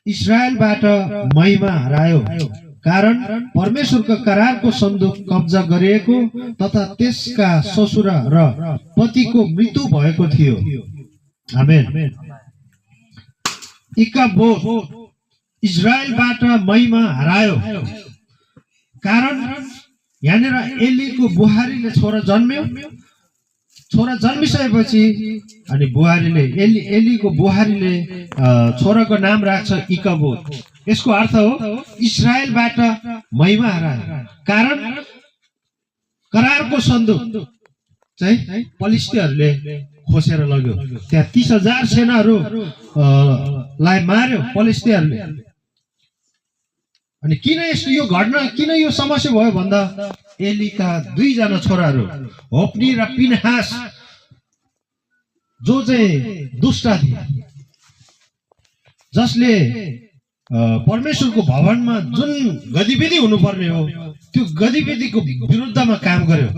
इस्राएलबाट महिमा हरायो, कारण परमेश्वरको करारको सन्दुक कब्जा गरिएको तथा त्यसका ससुरा र पतिको मृत्यु भएको थियो। आमेन। इकाबोद इस्राएलबाट महिमा हरायो, कारण यहाँनिर एलीको बुहारीले छोरा जन्म्यो। छोरा जन्मिसकेपछि अनि बुहारीले एलीको बुहारीले छोराको नाम राख्छ इकाबोद। यसको अर्थ हो इस्राएलबाट महिमा हरायो, कारण करारको सन्दुक चाहिँ पलिस्तीहरूले खोसेर लग्यो। त्यहाँ 30,000 सेनाहरूलाई मार्यो पलिस्तीहरूले। अनि किन यो घटना, किन यो समस्या भयो भन्दा एलीका 2 जना छोराहरू होप्नी र पिनहास, जो चाहिँ दुष्ट थिए, जसले परमेश्वरको भवनमा जुन गतिविधि हुनुपर्ने हो त्यो गतिविधिको विरुद्धमा काम गर्यो।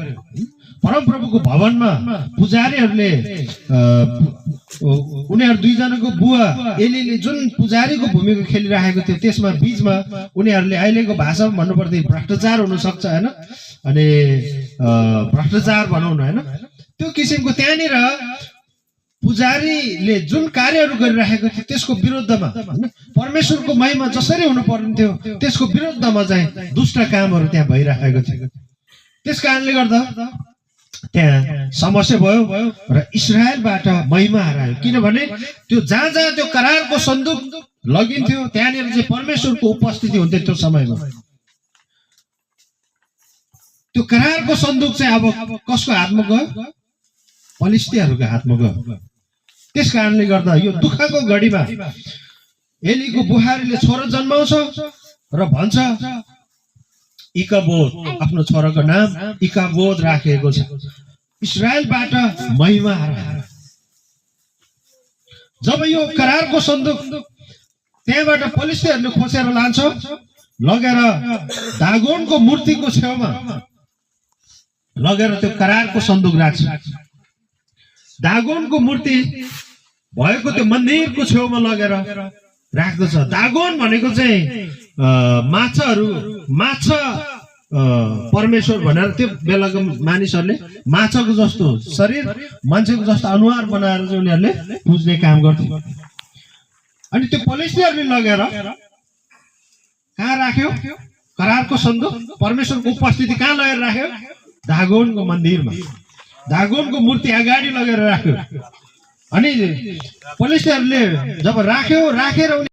परमप्रभुको भवनमा पुजारीहरूले उनीहरू 2 जनाको बुवा एलीले जुन पुजारीको भूमिका खेलिरहेको थियो, त्यसमा बीचमा उनीहरूले अहिलेको भाषामा भन्नुपर्दा भ्रष्टाचार हुन सक्छ हैन, अनि भ्रष्टाचार भनौँ न हैन, त्यो किसिमको त्यहाँनिर पुजारीले जुन कार्यहरू गरिरहेको थियो त्यसको विरुद्धमा, परमेश्वरको महिमा जसरी हुनु पर्ने थियो त्यसको विरुद्धमा चाहिँ दुष्ट कामहरू त्यहाँ भइरहेको थियो। त्यस कारणले गर्दा त्यहाँ समस्या भयो र इस्राएलबाट महिमा हरायो। किनभने त्यो जहाँ जहाँ त्यो करारको सन्दुक लगिन्थ्यो त्यहाँनिर चाहिँ परमेश्वरको उपस्थिति हुन्थ्यो। त्यो समयमा त्यो करारको सन्दुक चाहिँ अब कसको हातमा गयो? पलिस्तीहरूको हातमा गयो। त्यस कारणले गर्दा यो दुःखको घडीमा एलीको बुहारीले छोरा जन्माउँछ र भन्छ इकाबोद, आफ्नो छोराको नाम इकाबोद राखेको छ। इस्राएलबाट महिमा हरायो। जब यो करारको सन्दुक त्यहाँबाट पलिस्तीहरूले खोसेर लान्छ, लगेर दागोनको मूर्तिको छेउमा लगेर त्यो करारको सन्दुक राख्छ। दागोनको मूर्ति भएको त्यो मन्दिरको छेउमा लगेर राख्दछ। दागोन भनेको चाहिँ माछा परमेश्वर भनेर त्यो बेलाको मानिसहरूले माछाको जस्तो शरीर, मान्छेको जस्तो अनुहार बनाएर चाहिँ उनीहरूले पुज्ने काम गर्थे। अनि त्यो पलिस्तीहरूले लगेर कहाँ राख्यो? करारको सन्दुक, परमेश्वरको उपस्थिति कहाँ लगेर राख्यो? दागोनको मन्दिरमा, दागोनको मूर्ति अगाडि लगेर राख्यो। अनि पलिस्तीहरूले जब राखेर